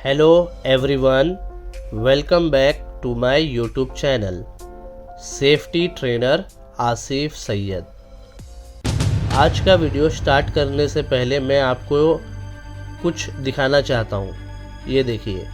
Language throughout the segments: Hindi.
Hello everyone, welcome back to my YouTube channel safety trainer Asif Syed. आज का वीडियो स्टार्ट करने से पहले मैं आपको कुछ दिखाना चाहता हूँ। ये देखिए,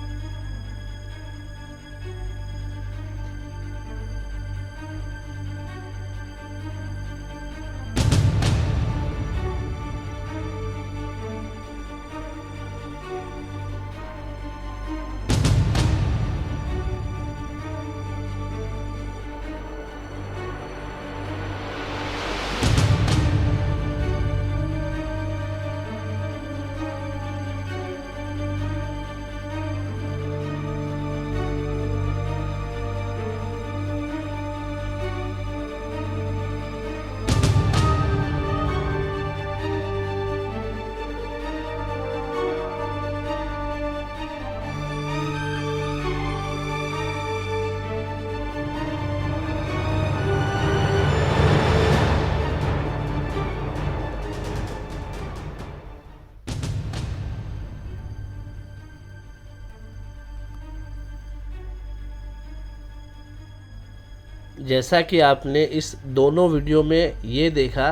जैसा कि आपने इस दोनों वीडियो में ये देखा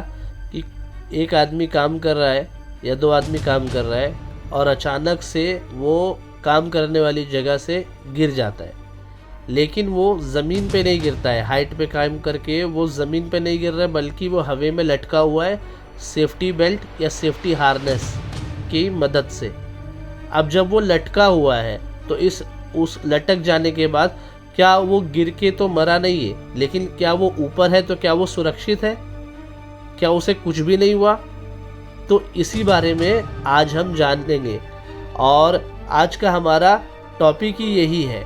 कि एक आदमी काम कर रहा है या दो आदमी काम कर रहा है और अचानक से वो काम करने वाली जगह से गिर जाता है, लेकिन वो ज़मीन पे नहीं गिरता है। हाइट पे काम करके वो ज़मीन पे नहीं गिर रहा है, बल्कि वो हवा में लटका हुआ है सेफ्टी बेल्ट या सेफ्टी हार्नेस की मदद से। अब जब वो लटका हुआ है तो उस लटक जाने के बाद क्या वो गिर के तो मरा नहीं है, लेकिन क्या वो ऊपर है तो क्या वो सुरक्षित है? क्या उसे कुछ भी नहीं हुआ? तो इसी बारे में आज हम जानेंगे। और आज का हमारा टॉपिक ही यही है,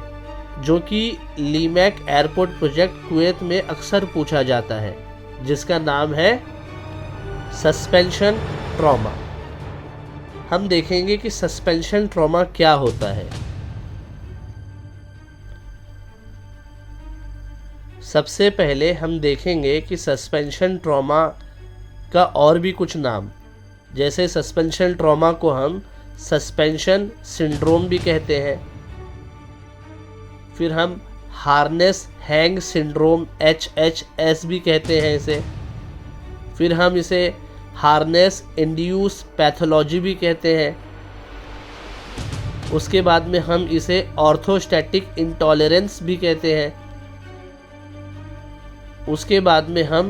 जो कि लीमैक एयरपोर्ट प्रोजेक्ट कुवैत में अक्सर पूछा जाता है, जिसका नाम है सस्पेंशन ट्रॉमा। हम देखेंगे कि सस्पेंशन ट्रॉमा क्या होता है। सबसे पहले हम देखेंगे कि सस्पेंशन ट्रॉमा का और भी कुछ नाम, जैसे सस्पेंशन ट्रॉमा को हम सस्पेंशन सिंड्रोम भी कहते हैं। फिर हम हार्नेस हैंग सिंड्रोम HHS भी कहते हैं इसे। फिर हम इसे हार्नेस इंड्यूस पैथोलॉजी भी कहते हैं। उसके बाद में हम इसे ऑर्थोस्टैटिक इंटॉलरेंस भी कहते हैं। उसके बाद में हम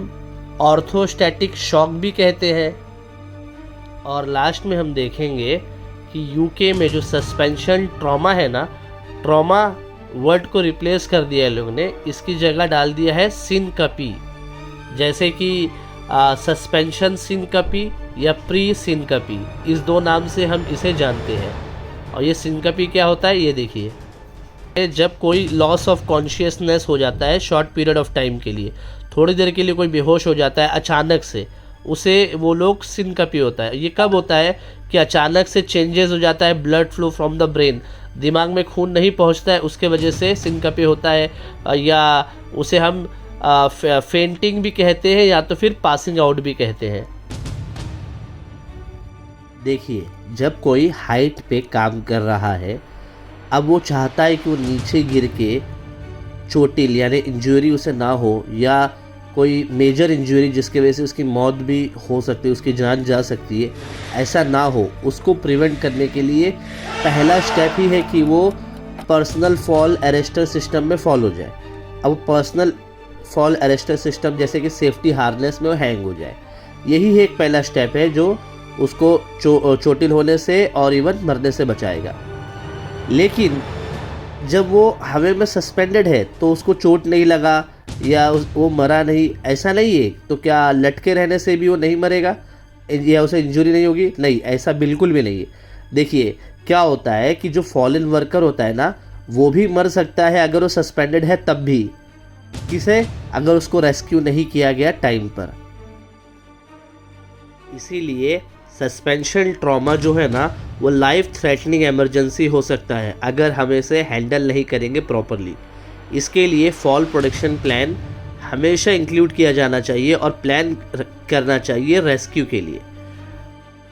ऑर्थोस्टैटिक शॉक भी कहते हैं। और लास्ट में हम देखेंगे कि यूके में जो सस्पेंशन ट्रॉमा है ना, ट्रॉमा वर्ड को रिप्लेस कर दिया है लोगों ने, इसकी जगह डाल दिया है सिनकपी। जैसे कि सस्पेंशन सिनकपी या प्री सिनकपी, इस दो नाम से हम इसे जानते हैं। और ये सिनकपी क्या होता है, ये देखिए। जब कोई लॉस ऑफ कॉन्शियसनेस हो जाता है शॉर्ट पीरियड ऑफ टाइम के लिए, थोड़ी देर के लिए कोई बेहोश हो जाता है अचानक से, उसे वो लोग सिनकपी होता है। ये कब होता है कि अचानक से चेंजेस हो जाता है blood flow from the brain, दिमाग में खून नहीं पहुंचता है, उसके वजह से सिनकपी होता है। या उसे हम फेंटिंग भी कहते हैं या तो फिर पासिंग आउट भी कहते हैं। देखिए, जब कोई हाइट पे काम कर रहा है, अब वो चाहता है कि वो नीचे गिर के चोटिल यानी इंजरी उसे ना हो, या कोई मेजर इंजरी जिसकी वजह से उसकी मौत भी हो सकती है, उसकी जान जा सकती है, ऐसा ना हो, उसको प्रिवेंट करने के लिए पहला स्टेप ही है कि वो पर्सनल फॉल अरेस्टर सिस्टम में फॉल हो जाए। अब पर्सनल फॉल अरेस्टर सिस्टम जैसे कि सेफ्टी हार्नेस में वो हैंग हो जाए। यही एक पहला स्टेप है जो उसको चोटिल होने से और इवन मरने से बचाएगा। लेकिन जब वो हवा में सस्पेंडेड है तो उसको चोट नहीं लगा या वो मरा नहीं, ऐसा नहीं है, तो क्या लटके रहने से भी वो नहीं मरेगा या उसे इंजरी नहीं होगी? नहीं, ऐसा बिल्कुल भी नहीं है। देखिए, क्या होता है कि जो फॉलन वर्कर होता है ना, वो भी मर सकता है अगर वो सस्पेंडेड है तब भी। किसे? अगर उसको रेस्क्यू नहीं किया गया टाइम पर। इसीलिए सस्पेंशन ट्रॉमा जो है ना, वो लाइफ थ्रेटनिंग इमरजेंसी हो सकता है अगर हम इसे हैंडल नहीं करेंगे प्रॉपरली। इसके लिए फॉल प्रोटेक्शन प्लान हमेशा इंक्लूड किया जाना चाहिए और प्लान करना चाहिए रेस्क्यू के लिए।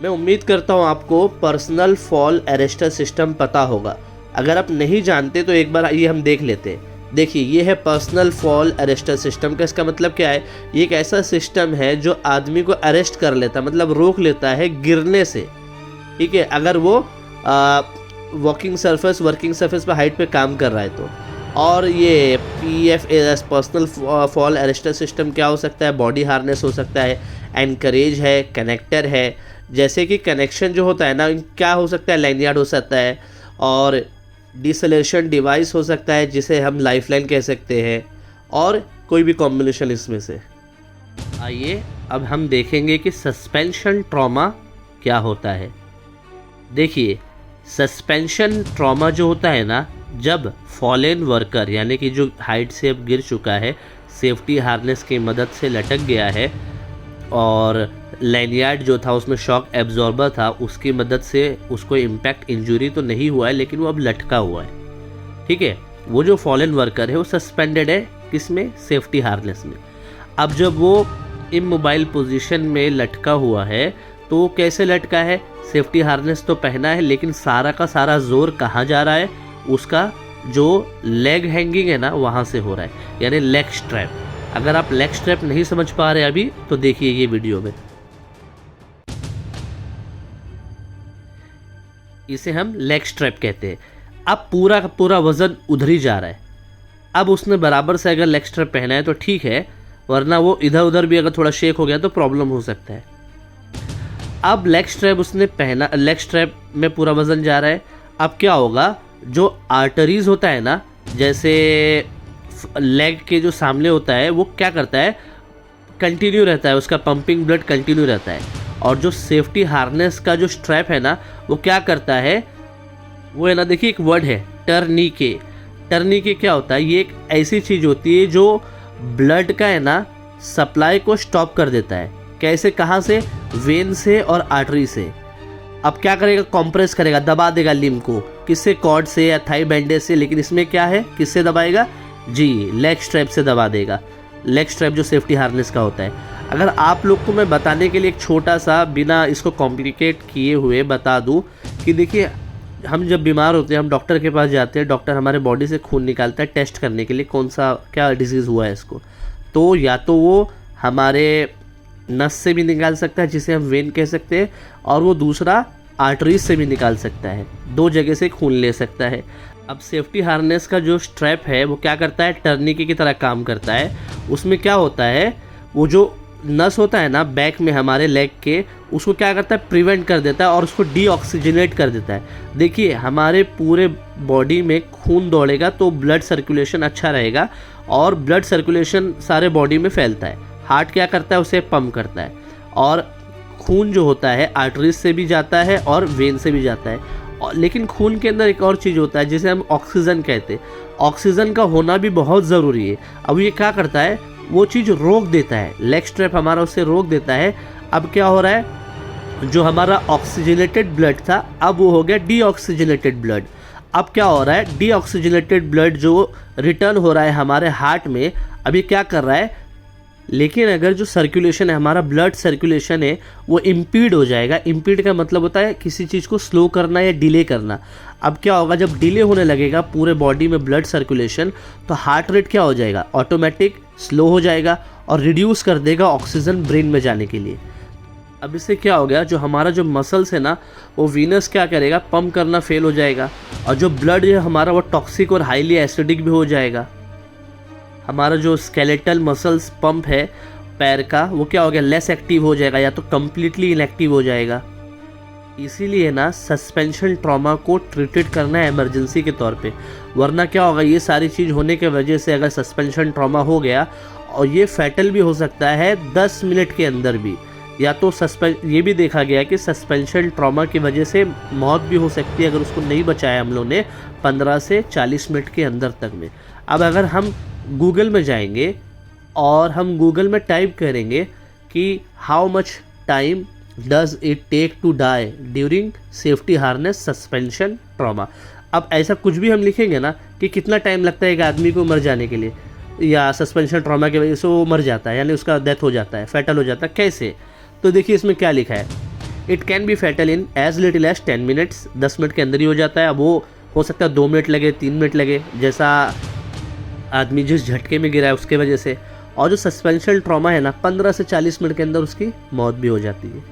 मैं उम्मीद करता हूँ आपको पर्सनल फॉल अरेस्टर सिस्टम पता होगा। अगर आप नहीं जानते तो एक बार ये हम देख लेते हैं। देखिए, ये है पर्सनल फॉल अरेस्टर सिस्टम का। इसका मतलब क्या है? ये एक ऐसा सिस्टम है जो आदमी को अरेस्ट कर लेता है, मतलब रोक लेता है गिरने से। ठीक है, अगर वो वर्किंग सरफेस पर हाइट पे काम कर रहा है तो। और ये PFAS personal fall arrester system क्या हो सकता है? बॉडी हार्नेस हो सकता है, एनकरेज है, कनेक्टर है। जैसे कि कनेक्शन जो होता है ना, क्या हो सकता है? लैनियार्ड हो सकता है, और डिसलेशन डिवाइस हो सकता है जिसे हम लाइफलाइन कह सकते हैं, और कोई भी कॉम्बिनेशन इसमें से। आइए अब हम देखेंगे कि सस्पेंशन ट्रॉमा क्या होता है। देखिए, सस्पेंशन ट्रॉमा जो होता है ना, जब फॉलेन वर्कर यानी कि जो हाइट से अब गिर चुका है, सेफ्टी हार्नेस की मदद से लटक गया है, और लैनियार्ड जो था उसमें शॉक एब्जॉर्बर था, उसकी मदद से उसको इम्पैक्ट इंजरी तो नहीं हुआ है, लेकिन वो अब लटका हुआ है। ठीक है, वो जो फॉलेन वर्कर है वो सस्पेंडेड है, किसमें? सेफ्टी हार्नेस में। अब जब वो इमोबाइल पोजीशन में लटका हुआ है तो कैसे लटका है? सेफ्टी हार्नेस तो पहना है, लेकिन सारा का सारा जोर कहाँ जा रहा है? उसका जो लेग हैंगिंग है ना, वहाँ से हो रहा है, यानी लेग स्ट्रैप। अगर आप लेग स्ट्रैप नहीं समझ पा रहे अभी तो देखिए ये वीडियो में। इसे हम लेग स्ट्रैप कहते हैं। अब पूरा का पूरा वजन उधर ही जा रहा है। अब उसने बराबर से अगर लेग स्ट्रैप पहना है तो ठीक है, वरना वो इधर उधर भी अगर थोड़ा शेक हो गया तो प्रॉब्लम हो सकता है। अब लेग स्ट्रैप उसने पहना, लेग स्ट्रैप में पूरा वजन जा रहा है। अब क्या होगा? जो आर्टरीज होता है ना, जैसे लेग के जो सामने होता है, वो क्या करता है? कंटिन्यू रहता है, उसका पंपिंग ब्लड कंटिन्यू रहता है। और जो सेफ्टी हार्नेस का जो स्ट्रैप है ना, वो क्या करता है? वो है ना, देखिए एक वर्ड है टर्निके। टर्निके क्या होता है? ये एक ऐसी चीज़ होती है जो ब्लड का है ना सप्लाई को स्टॉप कर देता है। कैसे? कहाँ से? वेन से और आर्टरी से। अब क्या करेगा? कंप्रेस करेगा, दबा देगा लिम्ब को। किससे? कॉर्ड से या थाई बैंडेज से। लेकिन इसमें क्या है? किससे दबाएगा? जी, लेग स्ट्रैप से दबा देगा। लेग स्ट्रैप जो सेफ्टी हार्नेस का होता है। अगर आप लोग को मैं बताने के लिए एक छोटा सा, बिना इसको कॉम्प्लिकेट किए हुए बता दूं कि देखिए, हम जब बीमार होते हैं हम डॉक्टर के पास जाते हैं, डॉक्टर हमारे बॉडी से खून निकालता है टेस्ट करने के लिए कौन सा क्या डिजीज़ हुआ है इसको। तो या तो वो हमारे नस से भी निकाल सकता है, जिसे हम वेन कह सकते हैं, और वो दूसरा आर्टरीज से भी निकाल सकता है। दो जगह से खून ले सकता है। अब सेफ्टी हार्नेस का जो स्ट्रैप है वो क्या करता है? टर्निके की तरह काम करता है। उसमें क्या होता है? वो जो नस होता है ना बैक में हमारे लेग के, उसको क्या करता है? प्रिवेंट कर देता है और उसको डीऑक्सीजनेट कर देता है। देखिए, हमारे पूरे बॉडी में खून दौड़ेगा तो ब्लड सर्कुलेशन अच्छा रहेगा, और ब्लड सर्कुलेशन सारे बॉडी में फैलता है। हार्ट क्या करता है? उसे पंप करता है, और खून जो होता है आर्टरीज से भी जाता है और वेन से भी जाता है। लेकिन खून के अंदर एक और चीज़ होता है जिसे हम ऑक्सीजन कहते हैं। ऑक्सीजन का होना भी बहुत ज़रूरी है। अब ये क्या करता है? वो चीज़ रोक देता है, लेग स्ट्रैप हमारा उसे रोक देता है। अब क्या हो रहा है? जो हमारा ऑक्सीजनेटेड ब्लड था, अब वो हो गया डीऑक्सीजनेटेड ब्लड। अब क्या हो रहा है? डीऑक्सीजनेटेड ब्लड जो रिटर्न हो रहा है हमारे हार्ट में, अभी क्या कर रहा है? लेकिन अगर जो सर्कुलेशन है, हमारा ब्लड सर्कुलेशन है, वो इम्पीड हो जाएगा। इम्पीड का मतलब होता है किसी चीज़ को स्लो करना या डिले करना। अब क्या होगा? जब डिले होने लगेगा पूरे बॉडी में ब्लड सर्कुलेशन, तो हार्ट रेट क्या हो जाएगा? ऑटोमेटिक स्लो हो जाएगा और रिड्यूस कर देगा ऑक्सीजन ब्रेन में जाने के लिए। अब इससे क्या हो गया? जो हमारा जो मसल्स है ना, वो वीनस क्या करेगा? पंप करना फेल हो जाएगा, और जो ब्लड है हमारा वो टॉक्सिक और हाईली एसिडिक भी हो जाएगा। हमारा जो स्केलेटल मसल्स पंप है पैर का, वो क्या हो गया? लेस एक्टिव हो जाएगा, या तो कम्प्लीटली इनएक्टिव हो जाएगा। इसीलिए ना सस्पेंशन ट्रॉमा को ट्रीटेड करना है इमरजेंसी के तौर पे, वरना क्या होगा? ये सारी चीज़ होने के वजह से अगर सस्पेंशन ट्रॉमा हो गया, और ये फैटल भी हो सकता है 10 मिनट के अंदर भी, या तो ये भी देखा गया कि सस्पेंशन ट्रॉमा की वजह से मौत भी हो सकती है अगर उसको नहीं बचाया हम लोग ने 15 से 40 मिनट के अंदर तक में। अब अगर हम गूगल में जाएंगे और हम गूगल में टाइप करेंगे कि how much time does it take to die during safety harness suspension trauma, अब ऐसा कुछ भी हम लिखेंगे ना कि कितना टाइम लगता है एक आदमी को मर जाने के लिए, या सस्पेंशन ट्रॉमा की वजह से वो मर जाता है, यानी उसका डेथ हो जाता है, फैटल हो जाता है, कैसे? तो देखिए इसमें क्या लिखा है, it can be fatal in as little as 10 minutes, 10 minute के अंदर ही हो जाता है। अब वो हो सकता है 2 मिनट लगे, 3 मिनट लगे, जैसा आदमी जिस झटके में गिरा है उसके वजह से। और जो सस्पेंशन ट्रॉमा है ना, 15 से 40 मिनट के अंदर उसकी मौत भी हो जाती है।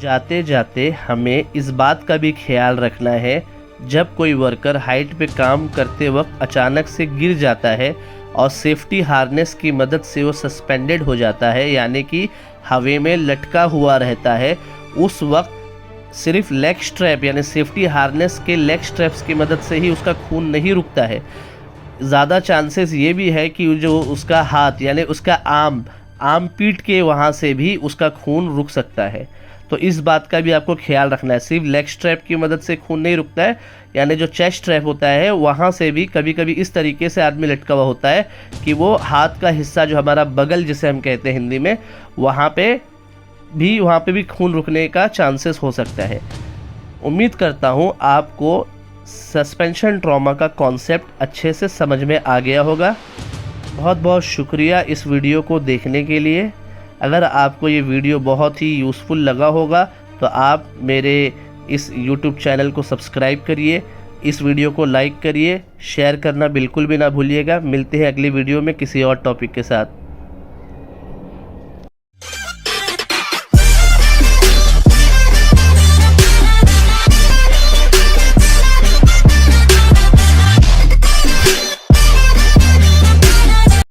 जाते जाते हमें इस बात का भी ख्याल रखना है, जब कोई वर्कर हाइट पे काम करते वक्त अचानक से गिर जाता है और सेफ्टी हार्नेस की मदद से वो सस्पेंडेड हो जाता है, यानी कि हवा में लटका हुआ रहता है, उस वक्त सिर्फ लेग स्ट्रैप यानी सेफ्टी हार्नेस के लेग स्ट्रैप्स की मदद से ही उसका खून नहीं रुकता है। ज़्यादा चांसेस ये भी है कि जो उसका हाथ यानी उसका आर्म पीट के वहाँ से भी उसका खून रुक सकता है। तो इस बात का भी आपको ख्याल रखना है। सिर्फ लेग स्ट्रैप की मदद से खून नहीं रुकता है, यानी जो चेस्ट स्ट्रैप होता है वहाँ से भी कभी कभी इस तरीके से आदमी लटका हुआ होता है कि वो हाथ का हिस्सा जो हमारा बगल जिसे हम कहते हैं हिंदी में, वहाँ पे भी खून रुकने का चांसेस हो सकता है। उम्मीद करता हूँ आपको सस्पेंशन ट्रॉमा का कॉन्सेप्ट अच्छे से समझ में आ गया होगा। बहुत बहुत शुक्रिया इस वीडियो को देखने के लिए। अगर आपको ये वीडियो बहुत ही यूज़फुल लगा होगा तो आप मेरे इस YouTube चैनल को सब्सक्राइब करिए, इस वीडियो को लाइक करिए, शेयर करना बिल्कुल भी ना भूलिएगा। मिलते हैं अगली वीडियो में किसी और टॉपिक के साथ।